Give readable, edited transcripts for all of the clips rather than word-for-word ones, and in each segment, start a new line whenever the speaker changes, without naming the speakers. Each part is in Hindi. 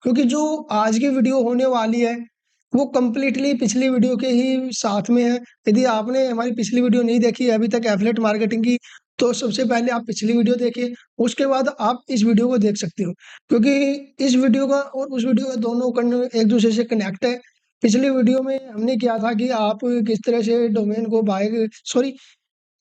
क्योंकि जो आज की वीडियो होने वाली है, वो कंप्लीटली पिछली वीडियो के ही साथ में है। यदि आपने हमारी पिछली वीडियो नहीं देखी है अभी तक एफिलिएट मार्केटिंग की, तो सबसे पहले आप पिछली वीडियो देखिए, उसके बाद आप इस वीडियो को देख सकते हो। क्योंकि इस वीडियो का और उस वीडियो का दोनों एक-दूसरे से कनेक्ट है। पिछली वीडियो में हमने किया था कि आप किस तरह से डोमेन को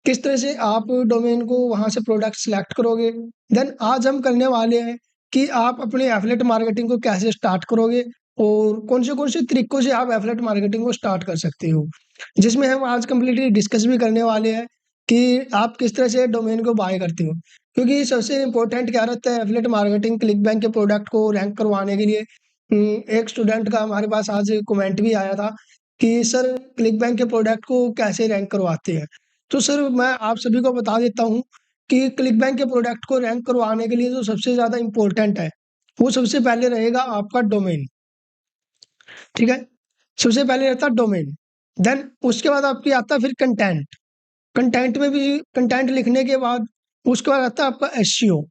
किस तरह से आप डोमेन को वहाँ से प्रोडक्ट सिलेक्ट करोगे। देन आज हम करने वाले हैं कि आप अपने एफिलिएट मार्केटिंग को कैसे स्टार्ट करोगे और कौन से तरीकों से आप एफिलिएट मार्केटिंग को स्टार्ट कर सकते हो। जिसमें हम आज कंप्लीटली डिस्कस भी करने वाले हैं कि आप किस तरह से डोमेन को बाय करते हो। क्योंकि सबसे इम्पोर्टेंट क्या रहता है एफिलिएट मार्केटिंग क्लिकबैंक के प्रोडक्ट को रैंक करवाने के लिए। एक स्टूडेंट का हमारे पास आज कमेंट भी आया था कि सर क्लिकबैंक के प्रोडक्ट को कैसे रैंक करवाते हैं। तो सर मैं आप सभी को बता देता हूँ कि क्लिकबैंक के प्रोडक्ट को रैंक करवाने के लिए जो सबसे ज़्यादा इम्पोर्टेंट है, वो सबसे पहले रहेगा आपका डोमेन, ठीक है? सबसे पहले रहता है डोमेन, देन उसके बाद आपकी आता है फिर कंटेंट। कंटेंट लिखने के बाद उसके बाद आता है आपका एसईओ।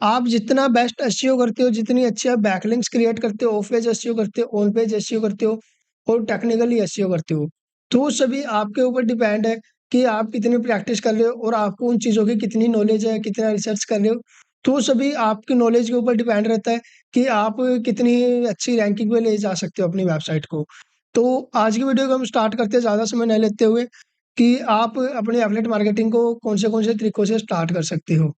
आप जितना बेस्ट एसईओ करते हो, जितनी अच्छी आप बैकलिंक्स क्रिएट करते हो, ऑफ पेज एसईओ करते हो, ऑन पेज एसईओ करते हो और टेक्निकली एसईओ करते हो, तो वो सभी आपके ऊपर डिपेंड है कि आप कितनी प्रैक्टिस कर रहे हो और आपको उन चीज़ों की कितनी नॉलेज है, कितना रिसर्च कर रहे हो। तो वो सभी आपकी नॉलेज के ऊपर डिपेंड रहता है कि आप कितनी अच्छी रैंकिंग पे ले जा सकते हो अपनी वेबसाइट को। तो आज की वीडियो को हम स्टार्ट करते हैं ज़्यादा समय नहीं लेते हुए कि आप अपने एफिलिएट मार्केटिंग को कौन से तरीकों से स्टार्ट कर सकते हो।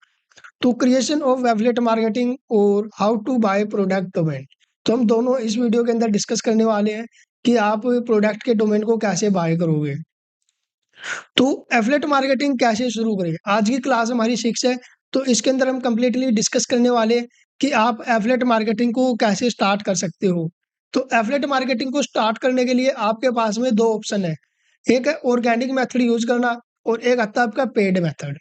तो क्रिएशन ऑफ एफिलिएट मार्केटिंग और how to buy product domain. तो हम दोनों इस वीडियो के अंदर डिस्कस करने वाले हैं कि आप प्रोडक्ट के डोमेन को कैसे बाय करोगे। तो एफिलिएट मार्केटिंग कैसे शुरू करें? आज की क्लास हमारी 6 है, तो इसके अंदर हम कंप्लीटली डिस्कस करने वाले हैं कि आप एफिलिएट मार्केटिंग को कैसे स्टार्ट कर सकते हो। तो एफिलिएट मार्केटिंग को स्टार्ट करने के लिए आपके पास में 2 ऑप्शन है। एक है ऑर्गेनिक मेथड यूज़ करना और एक आता है आपका पेड मेथड।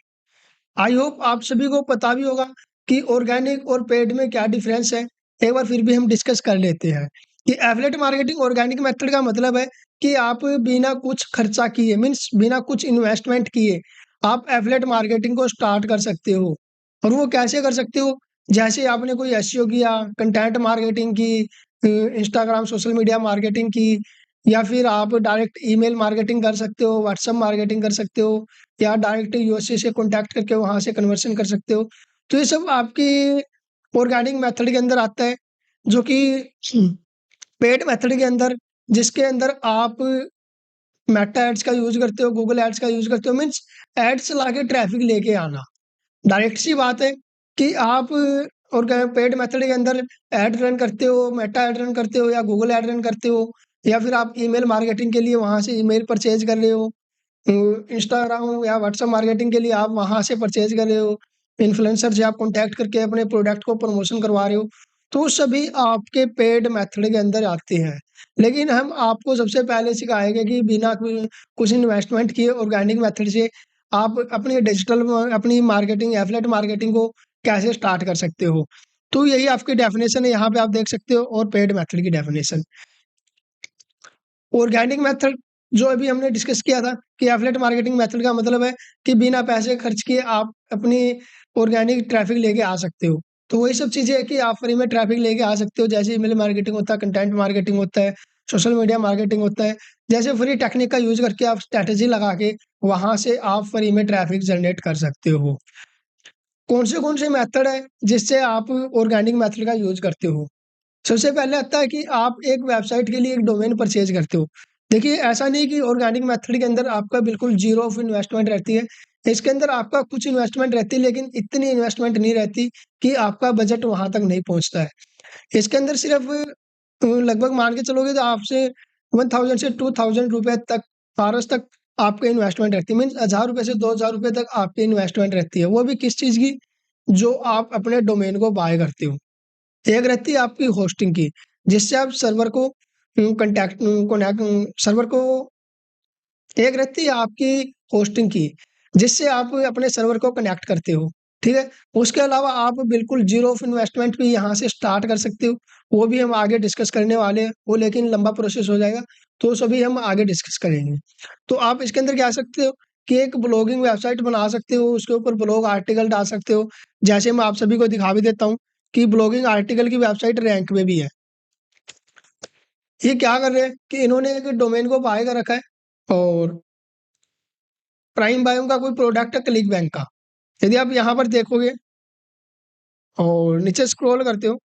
आई होप आप सभी को पता भी होगा कि ऑर्गेनिक और पेड में क्या डिफरेंस है। एक बार फिर भी हम डिस्कस कर लेते हैं कि एफिलिएट मार्केटिंग ऑर्गेनिक मेथड का मतलब है कि आप बिना कुछ खर्चा किए मीन्स बिना कुछ इन्वेस्टमेंट किए आप एफिलिएट मार्केटिंग को स्टार्ट कर सकते हो। और वो कैसे कर सकते हो? जैसे आपने कोई एसईओ किया, कंटेंट मार्केटिंग की, इंस्टाग्राम सोशल मीडिया मार्केटिंग की या फिर आप डायरेक्ट ईमेल मार्केटिंग कर सकते हो, व्हाट्सएप मार्केटिंग कर सकते हो या डायरेक्ट यूएसए से कॉन्टैक्ट करके वहाँ से कन्वर्शन कर सकते हो। तो ये सब आपकी ऑर्गेनिक मेथड के अंदर आता है, जो कि पेड मेथड के अंदर जिसके अंदर आप मेटा एड्स का यूज़ करते हो, गूगल एड्स का यूज़ करते हो मीन्स एड्स चला के ट्रैफिक लेके आना। डायरेक्ट सी बात है कि आप और पेड मेथड के अंदर ऐड रन करते हो, मेटा ऐड रन करते हो या गूगल ऐड रन करते हो या फिर आप ईमेल मार्केटिंग के लिए वहाँ से ईमेल परचेज़ कर रहे हो। इंस्टाग्राम या व्हाट्सएप मार्केटिंग के लिए आप वहाँ से परचेज़ कर रहे हो, इन्फ्लुएंसर से आप कॉन्टैक्ट करके अपने प्रोडक्ट को प्रमोशन करवा रहे हो, तो सभी आपके पेड मेथड के अंदर आते हैं। लेकिन हम आपको सबसे पहले सिखाएँगे कि बिना कुछ इन्वेस्टमेंट किए ऑर्गेनिक मेथड से आप अपनी मार्केटिंग एफिलिएट मार्केटिंग को कैसे स्टार्ट कर सकते हो। तो यही आपकी डेफिनेशन है, यहाँ पे आप देख सकते हो और पेड मेथड की डेफिनेशन। ऑर्गेनिक मेथड जो अभी हमने डिस्कस किया था कि एफिलिएट मार्केटिंग मेथड का मतलब है कि बिना पैसे खर्च किए आप अपनी ऑर्गेनिक ट्रैफिक लेके आ सकते हो। तो वही सब चीज़ें हैं कि आप फ्री में ट्रैफिक लेके आ सकते हो, जैसे ईमेल मार्केटिंग होता है, कंटेंट मार्केटिंग होता है, सोशल मीडिया मार्केटिंग होता है। जैसे फ्री टेक्निक का यूज़ करके आप स्ट्रैटेजी लगा के वहाँ से आप फ्री में ट्रैफिक जनरेट कर सकते हो। कौन से मेथड है जिससे आप ऑर्गेनिक मेथड का यूज़ करते हो? सबसे पहले आता है कि आप एक वेबसाइट के लिए एक डोमेन परचेज़ करते हो। देखिए, ऐसा नहीं कि ऑर्गेनिक मेथड के अंदर आपका बिल्कुल ज़ीरो ऑफ इन्वेस्टमेंट रहती है। इसके अंदर आपका कुछ इन्वेस्टमेंट रहती है, लेकिन इतनी इन्वेस्टमेंट नहीं रहती कि आपका बजट वहाँ तक नहीं पहुँचता है। इसके अंदर सिर्फ़ लगभग मान के चलोगे तो आपसे 1000 से 2000 रुपए तक, पारस तक आपकी इन्वेस्टमेंट रहती है। मीन्स ₹1000 से ₹2000 तक आपकी इन्वेस्टमेंट रहती है। वो भी किस चीज़ की? जो आप अपने डोमेन को बाय करते हो। एक रहती है आपकी होस्टिंग की, जिससे आप सर्वर को कॉन्टैक्ट कनेक्ट सर्वर को एक रहती है आपकी होस्टिंग की, जिससे आप अपने सर्वर को कनेक्ट करते हो, ठीक है? उसके अलावा आप बिल्कुल ज़ीरो ऑफ इन्वेस्टमेंट भी यहाँ से स्टार्ट कर सकते हो, वो भी हम आगे डिस्कस करने वाले हैं, वो लेकिन लंबा प्रोसेस हो जाएगा, तो सभी हम आगे डिस्कस करेंगे। तो आप इसके अंदर क्या कर सकते हो कि एक ब्लॉगिंग वेबसाइट बना सकते हो, उसके ऊपर ब्लॉग आर्टिकल डाल सकते हो। जैसे मैं आप सभी को दिखा भी देता हूँ कि ब्लॉगिंग आर्टिकल की वेबसाइट रैंक में भी है। ये क्या कर रहे हैं कि इन्होंने एक डोमेन को बाय कर रखा है और प्राइम बायो का कोई प्रोडक्ट है क्लिक बैंक का। यदि आप यहाँ पर देखोगे और नीचे स्क्रॉल करते हो,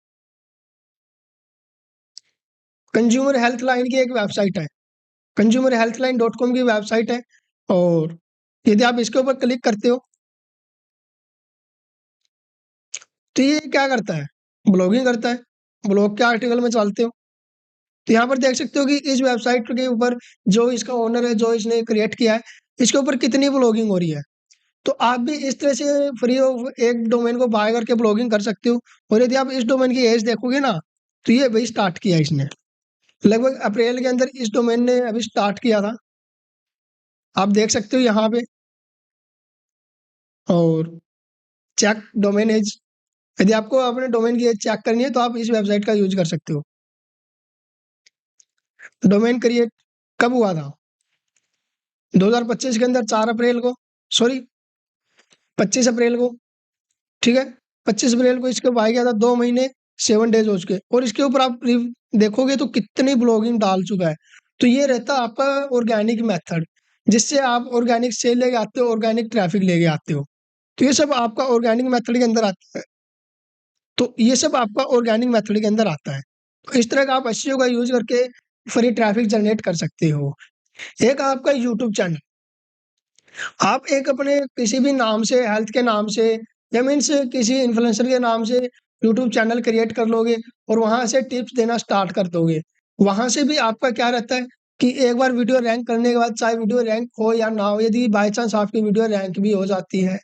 कंज्यूमर हेल्थ लाइन की एक वेबसाइट है, कंज्यूमर हेल्थ लाइन .com की वेबसाइट है और यदि आप इसके ऊपर क्लिक करते हो तो ये क्या करता है, ब्लॉगिंग करता है, ब्लॉग के आर्टिकल में चलते हो। तो यहाँ पर देख सकते हो कि इस वेबसाइट के ऊपर जो इसका ओनर है, जो इसने क्रिएट किया है, इसके ऊपर कितनी ब्लॉगिंग हो रही है। तो आप भी इस तरह से फ्री ऑफ एक डोमेन को बाय करके ब्लॉगिंग कर सकते हो। और यदि आप इस डोमेन की एज देखोगे ना, तो ये वही स्टार्ट किया इसने, लगभग अप्रैल के अंदर इस डोमेन ने अभी स्टार्ट किया था, आप देख सकते हो यहाँ पे। और चेक डोमेन एज, यदि आपको अपने डोमेन की एज चेक करनी है तो आप इस वेबसाइट का यूज कर सकते हो। डोमेन क्रिएट कब हुआ था, 2025 के अंदर 4 अप्रैल को, सॉरी 25 अप्रैल को, ठीक है। 25 अप्रैल को इसके बाय किया था, 2 महीने 7 डेज हो चुके और इसके ऊपर आप देखोगे तो कितनी ब्लॉगिंग डाल चुका है। तो ये रहता है आपका ऑर्गेनिक मेथड, जिससे आप ऑर्गेनिक सेल लेके आते हो, ऑर्गेनिक ट्रैफिक लेके आते हो। तो ये सब आपका ऑर्गेनिक मेथड के अंदर आता है। तो ये सब आपका ऑर्गेनिक मेथड के अंदर आता है। तो इस तरह का आप एसईओ का यूज करके फ्री ट्रैफिक जनरेट कर सकते हो। एक आपका यूट्यूब चैनल, आप एक अपने किसी भी नाम से, हेल्थ के नाम से या मीन्स किसी इन्फ्लुएंसर के नाम से यूट्यूब चैनल क्रिएट कर लोगे और वहाँ से टिप्स देना स्टार्ट कर दोगे। वहाँ से भी आपका क्या रहता है कि एक बार वीडियो रैंक करने के बाद, चाहे वीडियो रैंक हो या ना हो, यदि बाय चांस आपकी वीडियो रैंक भी हो जाती है,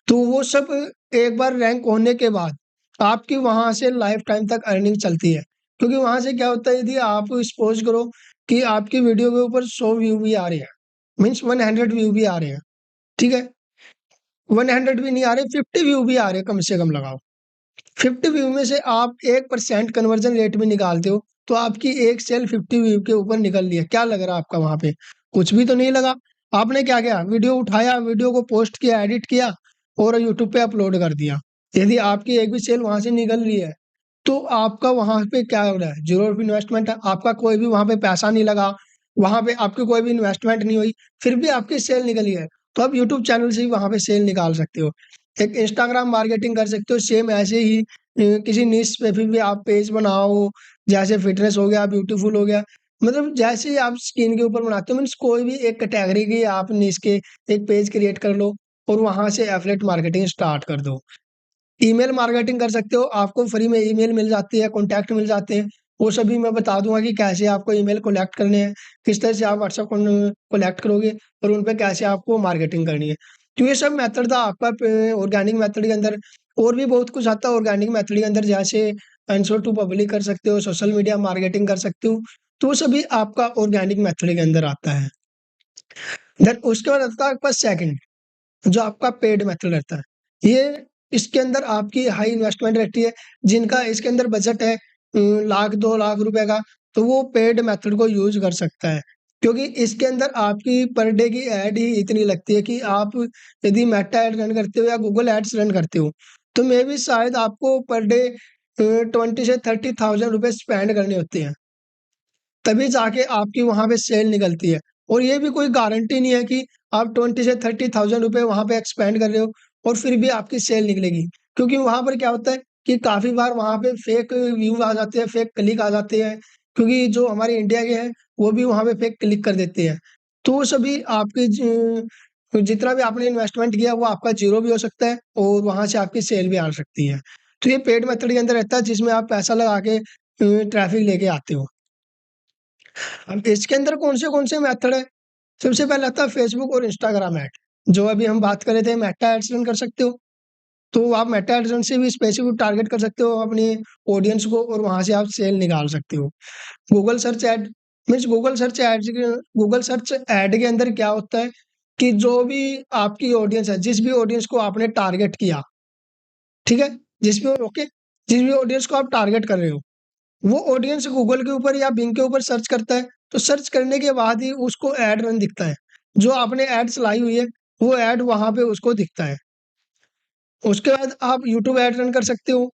तो वो सब एक बार रैंक होने के बाद आपकी वहाँ से लाइफ टाइम तक अर्निंग चलती है। क्योंकि वहाँ से क्या होता है, यदि आप सपोज करो कि आपकी वीडियो के ऊपर 100 व्यू भी आ रहे हैं, मीन्स 100 व्यू भी आ रहे हैं, ठीक है, 100 भी नहीं आ रहे, 50 व्यू भी आ रहे हैं, कम से कम लगाओ। 50 व्यू में से आप 1% कन्वर्जन रेट भी निकालते हो, तो आपकी एक सेल 50 व्यू के ऊपर निकल रही है। क्या लग रहा है आपका वहाँ पे? कुछ भी तो नहीं लगा। आपने क्या किया? वीडियो उठाया, वीडियो को पोस्ट किया, एडिट किया और यूट्यूब पे अपलोड कर दिया। यदि आपकी एक भी सेल वहाँ से निकल रही है, तो आपका वहाँ पे क्या हो रहा है? ज़ीरो ऑफ इन्वेस्टमेंट है, आपका कोई भी वहाँ पे पैसा नहीं लगा, वहाँ पे आपकी कोई भी इन्वेस्टमेंट नहीं हुई, फिर भी आपकी सेल निकली है। तो आप यूट्यूब चैनल से ही वहाँ पे सेल निकाल सकते हो। एक इंस्टाग्राम मार्केटिंग कर सकते हो, सेम ऐसे ही किसी निश पे भी आप पेज बनाओ, जैसे फिटनेस हो गया, ब्यूटीफुल हो गया, मतलब जैसे ही आप स्किन के ऊपर बनाते हो, मीन्स कोई भी एक कैटेगरी की आप निश के एक पेज क्रिएट कर लो और वहाँ से एफिलिएट मार्केटिंग स्टार्ट कर दो। ईमेल मार्केटिंग कर सकते हो, आपको फ्री में ईमेल मिल जाती है, कॉन्टैक्ट मिल जाते हैं, वो सभी मैं बता दूँगा कि कैसे आपको ईमेल कलेक्ट करने हैं, किस तरह से आप व्हाट्सएप कलेक्ट करोगे और उन पे कैसे आपको मार्केटिंग करनी है। तो ये सब मेथड था आपका ऑर्गेनिक मेथड के अंदर। और भी बहुत कुछ आता है ऑर्गेनिक मेथड के अंदर, जैसे आंसर टू पब्लिक कर सकते हो, सोशल मीडिया मार्केटिंग कर सकते हो, तो वो सभी आपका ऑर्गेनिक मेथड के अंदर आता है। देन उसके बाद आता है आपका सेकंड, जो आपका पेड मेथड रहता है। ये इसके अंदर आपकी हाई इन्वेस्टमेंट रहती है, जिनका इसके अंदर बजट है लाख 2 लाख रुपए का, तो वो पेड मेथड को यूज़ कर सकता है। क्योंकि इसके अंदर आपकी पर डे की ऐड ही इतनी लगती है कि आप यदि मेटा ऐड रन करते हो या गूगल एड्स रन करते हो, तो मे बी शायद आपको पर डे 20 से 30,000 रुपए स्पेंड करने होते हैं। तभी जाके आपकी वहाँ पे सेल निकलती है। और ये भी कोई गारंटी नहीं है कि आप 20 से 30,000 रुपए वहाँ पे एक्सपेंड कर रहे हो और फिर भी आपकी सेल निकलेगी। क्योंकि वहाँ पर क्या होता है कि काफ़ी बार वहाँ पे फेक व्यू आ जाते हैं, फेक क्लिक आ जाते हैं, क्योंकि जो हमारे इंडिया के हैं, वो भी वहाँ पे फेक क्लिक कर देते हैं। तो वो सभी आपके जितना भी आपने इन्वेस्टमेंट किया, वो आपका ज़ीरो भी हो सकता है और वहाँ से आपकी सेल भी आ सकती है। तो ये पेड मेथड के अंदर रहता है, जिसमें आप पैसा लगा के ट्रैफिक लेके आते हो। अब इसके अंदर कौन से मेथड है? सबसे पहले आता है फेसबुक और इंस्टाग्राम ऐड। जो अभी हम बात कर रहे थे, मेटा एड्स रन कर सकते हो। तो आप मेटा एड्स रन से भी स्पेसिफिक टारगेट कर सकते हो अपनी ऑडियंस को और वहाँ से आप सेल निकाल सकते हो। Google search add, means Google search add के अंदर क्या होता है कि जो भी आपकी ऑडियंस है, जिस भी ऑडियंस को आपने टारगेट किया, ठीक है? जिस भी ऑडियंस को आप टारगेट कर रहे हो, वो ऑडियंस गूगल के ऊपर या बिंग के ऊपर सर्च करता है, तो सर्च करने के बाद ही उसको ऐड रन दिखता है। जो आपने ऐड चलाई हुई है, वो ऐड वहाँ पे उसको दिखता है। उसके बाद आप यूट्यूब ऐड रन कर सकते हो,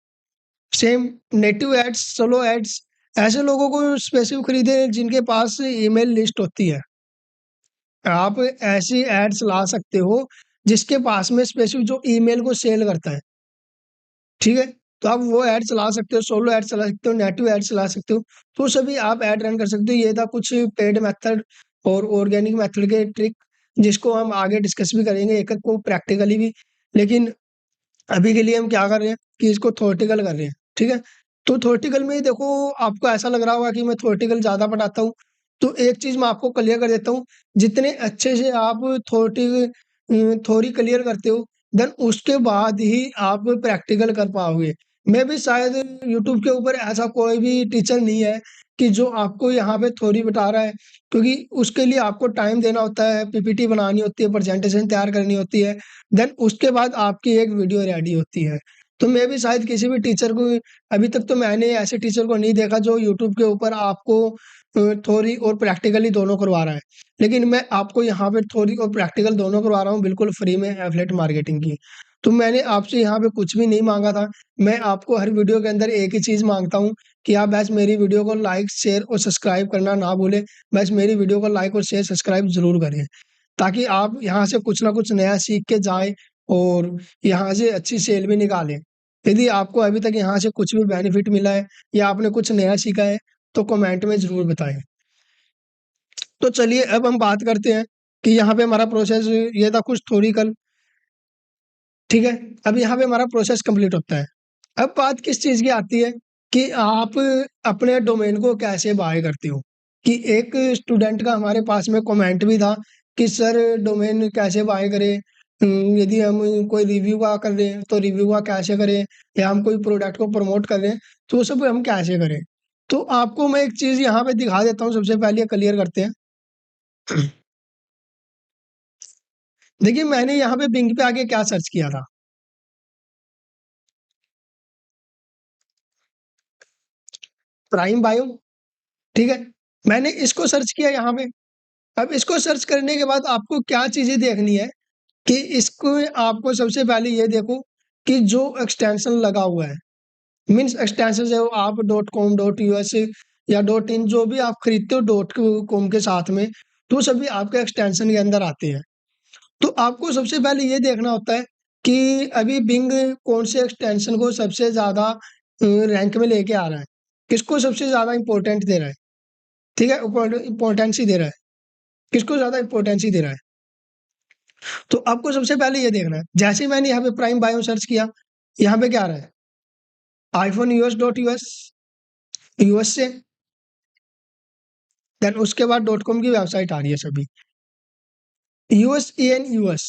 same native ads, solo ads, ऐसे लोगों को स्पेसिफ़िक खरीदें जिनके पास ईमेल लिस्ट होती है। आप ऐसी एड्स ला सकते हो जिसके पास में स्पेसिफ़िक जो ईमेल को सेल करता है। ठीक है? तो आप वो ऐड चला सकते हो, सोलो ऐड चला सकते हो, नेटिव ऐड चला सकते हो, तो सभी आप ऐड रन कर सकते हो। ये था कुछ पेड मेथड और ऑर्गेनिक मेथड के ट्रिक, जिसको हम आगे डिस्कस भी करेंगे एक-एक को प्रैक्टिकली भी। लेकिन अभी के लिए हम क्या कर रहे हैं कि इसको थ्योरेटिकल कर रहे हैं, ठीक है? तो थ्योरेटिकल में देखो आपको ऐसा लग रहा होगा कि मैं थ्योरेटिकल ज़्यादा पढ़ाता हूँ, तो एक चीज़ मैं आपको क्लियर कर देता हूँ, जितने अच्छे से आप थ्योरी क्लियर करते हो, देन उसके बाद ही आप प्रैक्टिकल कर पाओगे। मैं भी शायद यूट्यूब के ऊपर ऐसा कोई भी टीचर नहीं है कि जो आपको यहाँ पे थ्योरी बता रहा है, क्योंकि उसके लिए आपको टाइम देना होता है, पीपीटी बनानी होती है, प्रेजेंटेशन तैयार करनी होती है, देन उसके बाद आपकी एक वीडियो रेडी होती है। तो मैं भी शायद किसी भी टीचर को अभी तक तो मैंने ऐसे टीचर को नहीं देखा जो यूट्यूब के ऊपर आपको थ्योरी और प्रैक्टिकली दोनों करवा रहा है। लेकिन मैं आपको यहाँ पे थ्योरी और प्रैक्टिकल दोनों करवा रहा हूँ बिल्कुल फ्री में एफिलिएट मार्केटिंग की। तो मैंने आपसे यहाँ पे कुछ भी नहीं माँगा था। मैं आपको हर वीडियो के अंदर एक ही चीज़ माँगता हूँ कि आप बस मेरी वीडियो को लाइक, शेयर और सब्सक्राइब करना ना भूलें। बस मेरी वीडियो को लाइक और शेयर, सब्सक्राइब ज़रूर करें, ताकि आप यहाँ से कुछ ना कुछ नया सीख के जाएँ और यहाँ से अच्छी सेल भी निकालें। यदि आपको अभी तक यहाँ से कुछ भी बेनिफिट मिला है या आपने कुछ नया सीखा है, तो कमेंट में ज़रूर बताएँ। तो चलिए अब हम बात करते हैं कि यहाँ पे हमारा प्रोसेस ये था कुछ थ्योरिकल, ठीक है? अब यहाँ पे हमारा प्रोसेस कंप्लीट होता है। अब बात किस चीज़ की आती है कि आप अपने डोमेन को कैसे बाय करते हो? कि एक स्टूडेंट का हमारे पास में कमेंट भी था कि सर डोमेन कैसे बाय करें? यदि हम कोई रिव्यू का कर रहे हैं, तो रिव्यू का कैसे करें? या हम कोई प्रोडक्ट को प्रमोट कर रहे हैं, तो वो सब हम कैसे करें? तो आपको मैं एक चीज़ यहाँ पे दिखा देता हूँ, सबसे पहले क्लियर करते हैं। देखिए, मैंने यहाँ पे बिंग पे आके क्या सर्च किया था, प्राइम बायो, ठीक है? मैंने इसको सर्च किया यहाँ पे। अब इसको सर्च करने के बाद आपको क्या चीज़ें देखनी है कि इसको आपको सबसे पहले ये देखो कि जो एक्सटेंशन लगा हुआ है, मीन्स एक्सटेंशन जो आप डॉट कॉम, डॉट यूएस या डॉट इन जो भी आप खरीदते हो डॉट कॉम के साथ में, तो सभी आपके एक्सटेंशन के अंदर आते हैं। तो आपको सबसे पहले ये देखना होता है कि अभी बिंग कौन से एक्सटेंशन को सबसे ज़्यादा रैंक में लेके आ रहा है, किसको सबसे ज़्यादा इम्पोर्टेंट दे रहा है, ठीक है? इम्पोर्टेंस ही दे रहा है, किसको ज़्यादा इम्पोर्टेंस ही दे रहा है। तो आपको सबसे पहले ये देखना है, जैसे ही मैंने यहाँ पे प्राइम बायो सर्च किया, यहाँ पे क्या आ रहा है? IPhone US dot US, US से, देन उसके बाद डॉट कॉम की वेबसाइट आ रही है सभी। यूएसईएन यूएस,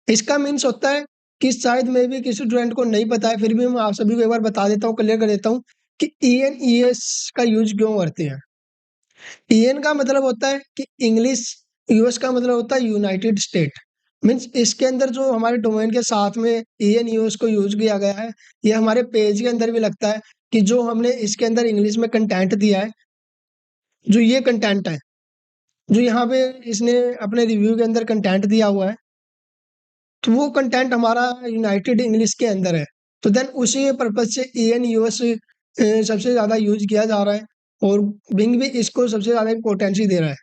इसका मीन्स होता है कि शायद मे बी किसी स्टूडेंट को नहीं पता है, फिर भी मैं आप सभी को एक बार बता देता हूँ, क्लियर कर देता हूँ कि ईएन ईएस का यूज़ क्यों करते हैं। ईएन का मतलब होता है कि इंग्लिश, यूएस का मतलब होता है यूनाइटेड स्टेट। मीन्स इसके अंदर जो हमारे डोमेन के साथ में ईएन यूएस को यूज़ किया गया है, ये हमारे पेज के अंदर भी लगता है कि जो हमने इसके अंदर इंग्लिश में कंटेंट दिया है, जो ये कंटेंट है, जो यहाँ पे इसने अपने रिव्यू के अंदर कंटेंट दिया हुआ है, तो वो कंटेंट हमारा यूनाइटेड इंग्लिश के अंदर है। तो देन उसी पर्पज़ से ईएन यूएस सबसे ज़्यादा यूज़ किया जा रहा है और बिंग भी इसको सबसे ज़्यादा इम्पोर्टेंस ही दे रहा है।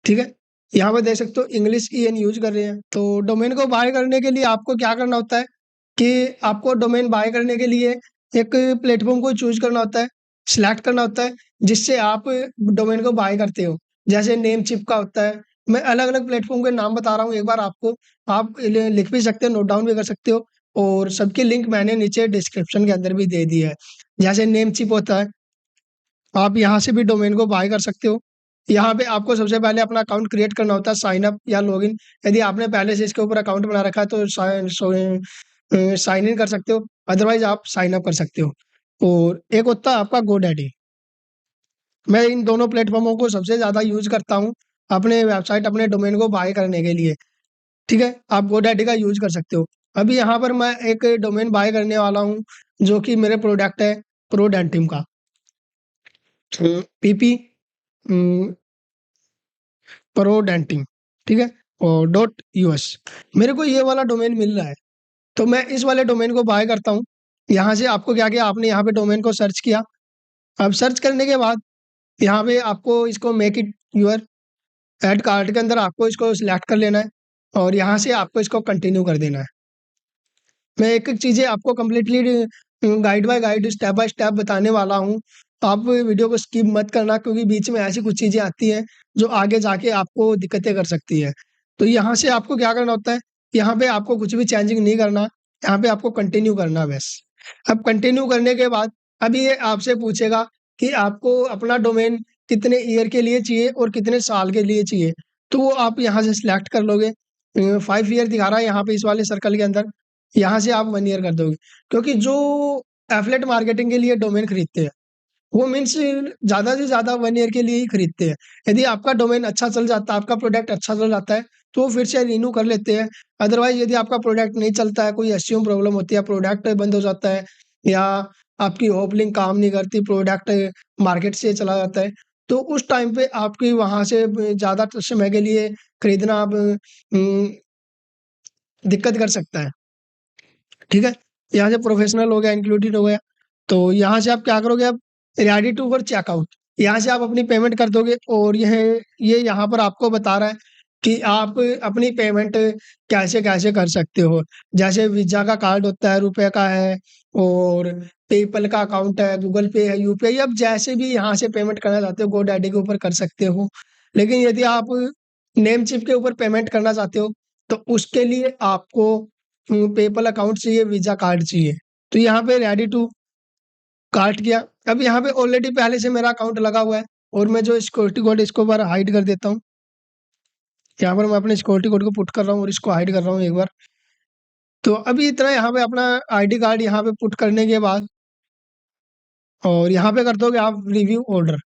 ठीक है? यहाँ पे देख सकते हो इंग्लिश ईएन यूज़ कर रहे हैं। तो डोमेन को बाय करने के लिए आपको क्या करना होता है कि आपको डोमेन बाय करने के लिए एक प्लेटफ़ॉर्म को चूज़ करना होता है, सिलेक्ट करना होता है, जिससे आप डोमेन को बाय करते हो। जैसे नेमचिप का होता है। मैं अलग-अलग प्लेटफ़ॉर्म के नाम बता रहा हूँ एक बार आपको, आप लिख भी सकते हो, नोट डाउन भी कर सकते हो और सबके लिंक मैंने नीचे डिस्क्रिप्शन के अंदर भी दे दिया है। जैसे नेमचिप होता है, आप यहाँ से भी डोमेन को बाय कर सकते हो। यहाँ पे आपको सबसे पहले अपना अकाउंट क्रिएट करना होता है, साइन अप या लॉगिन। यदि आपने पहले से इसके ऊपर अकाउंट बना रखा है तो साइन इन कर सकते हो, अदरवाइज़ आप साइन अप कर सकते हो। और एक होता है आपका गोडैडी। मैं इन दोनों प्लेटफ़ॉर्मों को सबसे ज़्यादा यूज़ करता हूँ, अपने वेबसाइट, अपने डोमेन को बाय करने के लिए, ठीक है? आप गोडैडी का यूज़ कर सकते हो। अभी यहाँ पर मैं एक डोमेन बाय करने वाला हूँ, जो कि मेरे प्रोडक्ट है प्रोडेंटिम का। पीपी उम, प्रोडेंटिंग, ठीक है? और डॉट यूएस मेरे को ये वाला डोमेन मिल रहा है, तो मैं इस वाले डोमेन को बाय करता हूँ। यहाँ से आपको क्या किया, आपने यहाँ पे डोमेन को सर्च किया, अब सर्च करने के बाद यहाँ पे आपको इसको make it your add cart के अंदर आपको इसको सिलेक्ट कर लेना है और यहाँ से आपको इसको कंटिन्यू कर देना है। मैं एक-एक चीज़ें आपको completely guide by guide, step by step बताने वाला हूँ। तो आप वीडियो को स्किप मत करना क्योंकि बीच में ऐसी कुछ चीज़ें आती हैं, जो आगे जाके आपको दिक्कतें कर सकती है। तो यहाँ से आपको क्या करना होता है, यहाँ पे आपको कुछ भी चेंजिंग नहीं करना, यहाँ पे आपको कंटिन्यू करना है बस। अब कंटिन्यू करने के बाद अब ये आपसे पूछेगा कि आपको अपना डोमेन कितने ईयर के लिए चाहिए और कितने साल के लिए चाहिए। तो वो आप यहाँ से सिलेक्ट कर लोगे। 5 ईयर दिखा रहा है यहाँ पे इस वाले सर्कल के अंदर, यहाँ से आप 1 ईयर कर दोगे। क्योंकि जो एफिलिएट मार्केटिंग के लिए डोमेन खरीदते हैं, वो मीन्स ज़्यादा से ज़्यादा 1 ईयर के लिए ही खरीदते हैं। यदि आपका डोमेन अच्छा चल जाता है, आपका प्रोडक्ट अच्छा चल जाता है, तो वो फिर से रिन्यू कर लेते हैं। अदरवाइज़ यदि आपका प्रोडक्ट नहीं चलता है, कोई एसईओ प्रॉब्लम होती है, प्रोडक्ट बंद हो जाता है या आपकी होप लिंक काम नहीं करती, प्रोडक्ट मार्केट से चला जाता है, तो उस टाइम पे आपकी वहाँ से ज़्यादा समय के लिए खरीदना अब दिक्कत कर सकता है। ठीक है? यहाँ से प्रोफेशनल हो गया, इंक्लूडेड हो गया। तो यहाँ से आप क्या करोगे अब रेडी टू फॉर चेकआउट यहाँ से आप अपनी पेमेंट कर दोगे और ये यहाँ पर आपको बता रहा है कि आप अपनी पेमेंट कैसे-कैसे कर सकते हो। जैसे वीज़ा का कार्ड होता है, रुपए का है और पेपैल का अकाउंट है, गूगल पे है, यूपीआई आप जैसे भी यहाँ से पेमेंट करना चाहते हो गोडैडी के ऊपर कर सकते हो। लेकिन यदि आप नेमचिप के ऊपर पेमेंट करना चाहते हो, तो उसके लिए आपको पेपैल अकाउंट चाहिए, वीज़ा कार्ड चाहिए। तो यहाँ पे रेडी टू कार्ट किया। अब यहाँ पे ऑलरेडी पहले से मेरा अकाउंट लगा हुआ है और मैं जो सिक्योरिटी कोड इसको बार हाइड कर देता हूँ। यहाँ पर मैं अपने सिक्योरिटी कोड को पुट कर रहा हूँ और इसको हाइड कर रहा हूँ एक बार। तो अभी इतना यहाँ पे अपना आईडी कार्ड यहाँ पे पुट करने के बाद और यहाँ पे कर दोगे आप रिव्यू ऑर्डर।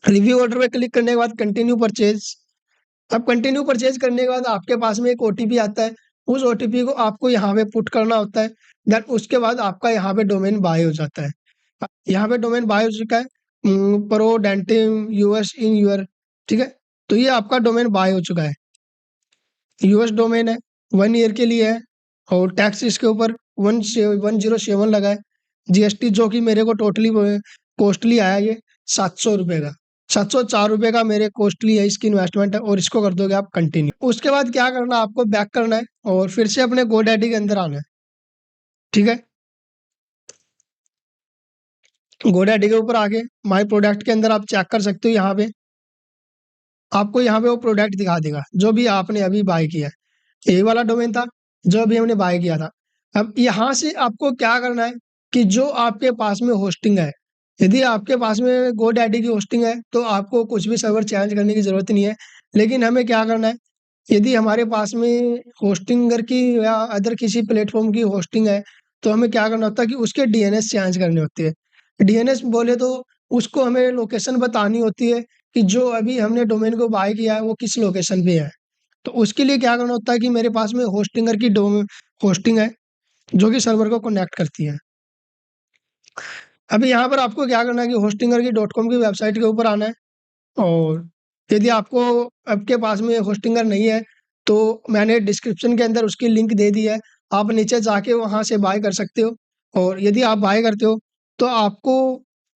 रिव्यू ऑर्डर पे क्लिक करने के बाद कंटिन्यू परचेज़ अब कंटिन्यू परचेज़ करने के बाद आपके पास में एक ओटीपी आता है। उस ओटीपी को आपको यहाँ पे पुट करना होता है। देन उसके बाद आपका यहाँ पे डोमेन बाय हो जाता है। यहाँ पे डोमेन बाय हो चुका है प्रो डेंटिम यूएस इन यूर ठीक है? तो ये आपका डोमेन बाय हो चुका है। यूएस डोमेन है, 1 ईयर के लिए है और टैक्स इसके ऊपर 107 लगा है। जीएसटी जो कि मेरे को टोटली कॉस्टली आया ये ₹700 का। ₹704 का मेरे कॉस्टली है इसकी इन्वेस्टमेंट है और इसको कर दोगे आप कंटिन्यू। उसके बाद क्या करना है आपको बैक करना है और फिर से अपने गोडैडी के अंदर आना है। ठीक है? गोडैडी के ऊपर आके माय प्रोडक्ट के अंदर आप चेक कर सकते हो यहाँ पे। आपको यहाँ पे वो प्रोडक्ट दिखा देगा, जो भी आपने अभी बाय किया है। यही वाला डोमेन था, जो अभी हमने बाय किया था। अब यहाँ से आपको क्या करना है कि जो आपके पास में होस्टिंग है, यदि आपके पास में गोडैडी की होस्टिंग है, तो आपको कुछ भी सर्वर चेंज करने की ज़रूरत नहीं है। लेकिन हमें क्या करना है, यदि हमारे पास में होस्टिंगर की या अदर किसी प्लेटफ़ॉर्म की होस्टिंग है, तो हमें क्या करना होता है कि उसके डीएनएस चेंज करने होते हैं। डीएनएस बोले तो उसको हमें लोकेशन बतानी होती है कि जो अभी हमने डोमेन को बाय किया है, वो किस लोकेशन पे है। तो उसके लिए क्या करना होता है कि मेरे पास में होस्टिंगर की होस्टिंग है, जो कि सर्वर को कनेक्ट करती है। अभी यहाँ पर आपको क्या करना है कि होस्टिंगर की .com की वेबसाइट के ऊपर आना है और यदि आपको आपके पास में होस्टिंगर नहीं है, तो मैंने डिस्क्रिप्शन के अंदर उसकी लिंक दे दी है। आप नीचे जाके वहाँ से बाय कर सकते हो और यदि आप बाय करते हो, तो आपको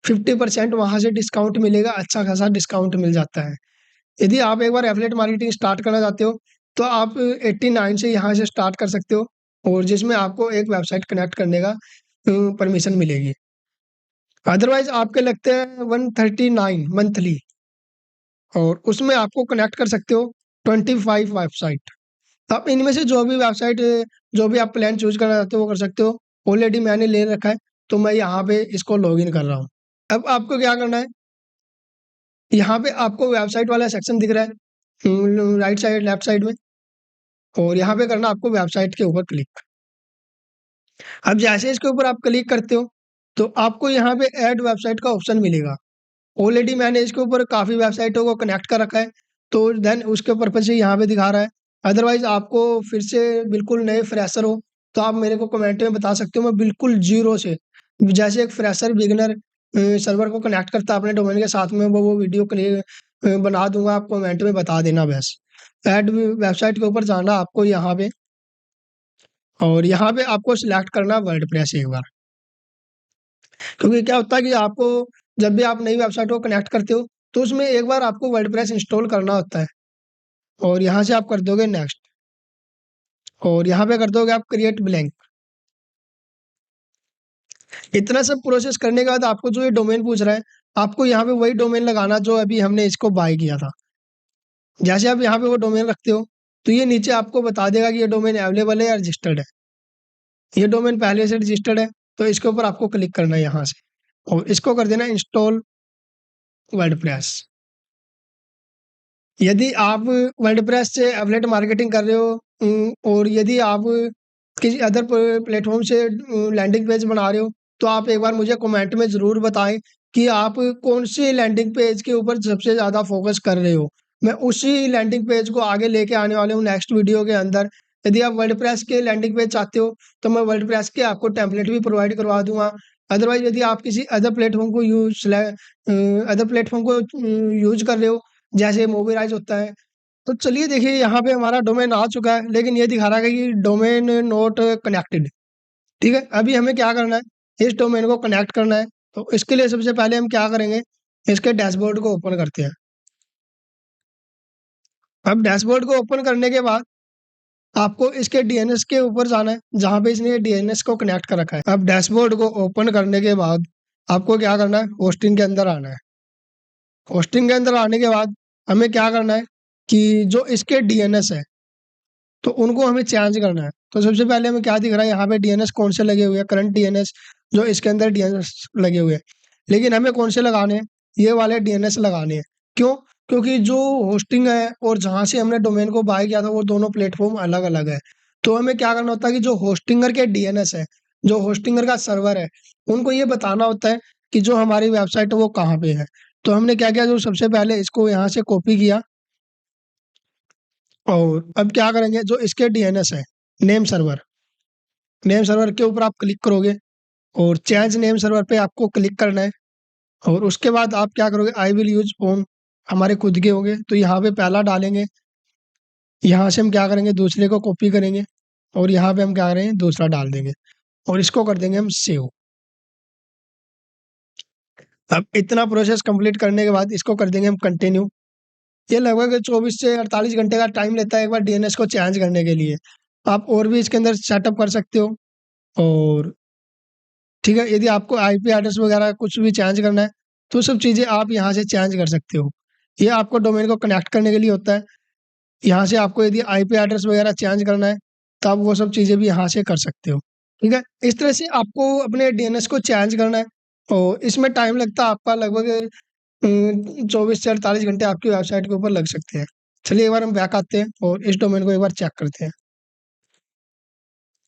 50% वहाँ से डिस्काउंट मिलेगा, अच्छा खासा डिस्काउंट मिल जाता है। यदि आप एक बार एफिलिएट मार्केटिंग स्टार्ट करना चाहते हो, तो आप 89 से यहाँ से स्टार्ट कर सकते हो और जिसमें आपको एक वेबसाइट कनेक्ट करने का परमिशन मिलेगी। अदरवाइज़ आपके लगते हैं 139 मंथली और उसमें आपको कनेक्ट कर सकते हो 25 वेबसाइट। आप इनमें से जो भी वेबसाइट जो भी आप प्लान चूज़ करना चाहते हो, वो कर सकते हो। ऑलरेडी मैंने ले रखा है, तो मैं यहाँ पे इसको लॉगिन कर रहा हूँ। अब आपको क्या करना है, यहाँ पे आपको वेबसाइट वाला सेक्शन दिख रहा है राइट साइड, लेफ्ट साइड में और यहाँ पे करना आपको वेबसाइट के ऊपर क्लिक। अब जैसे इसके ऊपर आप क्लिक करते हो, तो आपको यहाँ पे ऐड वेबसाइट का ऑप्शन मिलेगा। ऑलरेडी मैंने इसके ऊपर काफ़ी वेबसाइटों को कनेक्ट कर रखा है, तो देन उसके पर्पज़ से यहाँ पे दिखा रहा है। अदरवाइज़ आपको फिर से बिल्कुल नए फ्रेशर हो, तो आप मेरे को कमेंट में बता सकते हो, मैं बिल्कुल ज़ीरो से जैसे एक फ्रेशर बिगिनर सर्वर को कनेक्ट करता है अपने डोमेन के साथ में, वो वीडियो बना दूँगा, आप कमेंट में बता देना बस। ऐड वेबसाइट के ऊपर जाना आपको यहाँ पे और यहाँ पे आपको सिलेक्ट करना वर्डप्रेस एक बार। क्योंकि क्या होता है कि आपको जब भी आप नई वेबसाइट को कनेक्ट करते हो, तो उसमें एक बार आपको वर्डप्रेस इंस्टॉल करना होता है और यहाँ से आप कर दोगे नेक्स्ट और यहाँ पे कर दोगे आप क्रिएट ब्लैंक। इतना सब प्रोसेस करने के बाद आपको जो ये डोमेन पूछ रहा है, आपको यहाँ पे वही डोमेन लगाना जो अभी हमने इसको बाय किया था। जैसे आप यहाँ पे वो डोमेन रखते हो, तो ये नीचे आपको बता देगा कि ये डोमेन अवेलेबल है या रजिस्टर्ड है। ये डोमेन पहले से रजिस्टर्ड है, तो इसके ऊपर आपको क्लिक करना है यहाँ से और इसको कर देना इंस्टॉल वर्डप्रेस। यदि आप वर्डप्रेस से एफिलिएट मार्केटिंग कर रहे हो और यदि आप किसी अदर प्लेटफॉर्म से लैंडिंग पेज बना रहे हो, तो आप एक बार मुझे कमेंट में ज़रूर बताएं कि आप कौन सी लैंडिंग पेज के ऊपर सबसे ज़्यादा फोकस कर रहे हो। मैं उसी लैंडिंग पेज को आगे लेके आने वाला हूँ नेक्स्ट वीडियो के अंदर। यदि आप वर्डप्रेस के लैंडिंग पेज चाहते हो, तो मैं वर्डप्रेस के आपको टेम्पलेट भी प्रोवाइड करवा दूंगा। अदरवाइज यदि आप किसी अदर प्लेटफॉर्म को यूज कर रहे हो, जैसे मोबिराइज होता है, तो चलिए देखिए यहाँ पे हमारा डोमेन आ चुका है, लेकिन ये दिखा रहा है कि डोमेन नॉट कनेक्टेड। ठीक है, अभी हमें क्या करना है, इस डोमेन को कनेक्ट करना है। तो इसके लिए सबसे पहले हम क्या करेंगे, इसके डैशबोर्ड को ओपन करते हैं। अब डैशबोर्ड को ओपन करने के बाद आपको इसके डीएनएस के ऊपर जाना है, जहाँ पे इसने डीएनएस को कनेक्ट कर रखा है। अब डैशबोर्ड को ओपन करने के बाद आपको क्या करना है, होस्टिंग के अंदर आना है। होस्टिंग के अंदर आने के बाद हमें क्या करना है कि जो इसके डीएनएस है, तो उनको हमें चेंज करना है। तो सबसे पहले हमें क्या दिख रहा है, यहाँ पे डीएनएस कौन से लगे हुए हैं, करंट डीएनएस जो इसके अंदर डीएनएस लगे हुए हैं। लेकिन हमें कौन से लगाने हैं, ये वाले डीएनएस लगाने हैं। क्यों? क्योंकि जो होस्टिंग है और जहाँ से हमने डोमेन को बाय किया था, वो दोनों प्लेटफॉर्म अलग अलग है। तो हमें क्या करना होता है कि जो होस्टिंगर के डीएनएस है, जो होस्टिंगर का सर्वर है, उनको ये बताना होता है कि जो हमारी वेबसाइट है वो कहाँ पे है। तो हमने क्या किया, जो सबसे पहले इसको यहाँ से कॉपी किया और अब क्या करेंगे, जो इसके डीएनएस है, नेम सर्वर के ऊपर आप क्लिक करोगे और चेंज नेम सर्वर पे आपको क्लिक करना है और उसके बाद आप क्या करोगे, आई विल यूज ओन हमारे खुद के होंगे, तो यहाँ पे पहला डालेंगे। यहाँ से हम क्या करेंगे, दूसरे को कॉपी करेंगे और यहाँ पे हम क्या करेंगे, दूसरा डाल देंगे और इसको कर देंगे हम सेव। अब इतना प्रोसेस कंप्लीट करने के बाद इसको कर देंगे हम कंटिन्यू। ये लगभग 24 से 48 घंटे का टाइम लेता है एक बार डीएनएस को चेंज करने के लिए। आप और भी इसके अंदर सेटअप कर सकते हो और ठीक है, यदि आपको आईपी एड्रेस वगैरह कुछ भी चेंज करना है, तो सब चीज़ें आप यहाँ से चेंज कर सकते हो। ये आपको डोमेन को कनेक्ट करने के लिए होता है। यहाँ से आपको यदि आईपी एड्रेस वगैरह चेंज करना है, तो आप वो सब चीज़ें भी यहाँ से कर सकते हो। ठीक है, इस तरह से आपको अपने डीएनएस को चेंज करना है और इसमें टाइम लगता है आपका लगभग 24 से 48 घंटे आपकी वेबसाइट के ऊपर लग सकते हैं। चलिए एक बार हम बैक आते हैं और इस डोमेन को एक बार चेक करते हैं।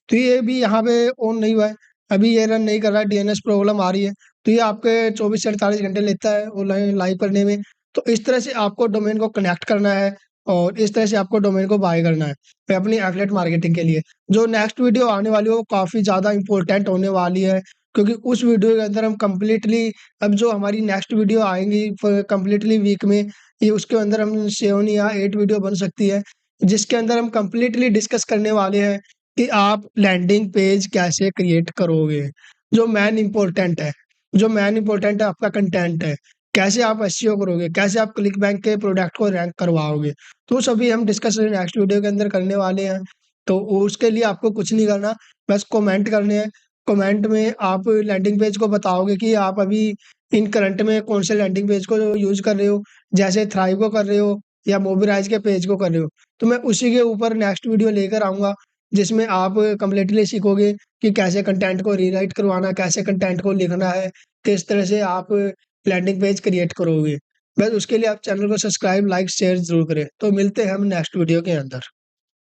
तो ये भी यहाँ पे ऑन नहीं हुआ है, अभी ये रन नहीं कर रहा है, डीएनएस प्रॉब्लम आ रही है। तो ये आपके 24 से 48 घंटे लेता है ऑनलाइन लाइव करने में। तो इस तरह से आपको डोमेन को कनेक्ट करना है और इस तरह से आपको डोमेन को बाय करना है अपनी एफिलिएट मार्केटिंग के लिए। जो नेक्स्ट वीडियो आने वाली है वो काफ़ी ज़्यादा इम्पोर्टेंट होने वाली है, क्योंकि उस वीडियो के अंदर हम कंप्लीटली, अब जो हमारी नेक्स्ट वीडियो आएँगी कंप्लीटली वीक में, ये उसके अंदर हम 7 या 8 वीडियो बन सकती है, जिसके अंदर हम कंप्लीटली डिस्कस करने वाले हैं कि आप लैंडिंग पेज कैसे क्रिएट करोगे। जो मेन इम्पोर्टेंट है आपका कंटेंट है। कैसे आप एसईओ करोगे, कैसे आप क्लिक बैंक के प्रोडक्ट को रैंक करवाओगे। तो सभी हम डिस्कस नेक्स्ट वीडियो के अंदर करने वाले हैं। तो उसके लिए आपको कुछ नहीं करना, बस कमेंट करने हैं। कमेंट में आप लैंडिंग पेज को बताओगे कि आप अभी इन करंट में कौन से लैंडिंग पेज को यूज़ कर रहे हो, जैसे थ्राइव को कर रहे हो या मोबिराइज के पेज को कर रहे हो। तो मैं उसी के ऊपर नेक्स्ट वीडियो लेकर आऊँगा, जिसमें आप कंप्लीटली सीखोगे कि कैसे कंटेंट को रीराइट करवाना, कैसे कंटेंट को लिखना है, किस तरह से आप लैंडिंग पेज क्रिएट करोगे। बस उसके लिए आप चैनल को सब्सक्राइब, लाइक, शेयर ज़रूर करें। तो मिलते हैं हम नेक्स्ट वीडियो के अंदर।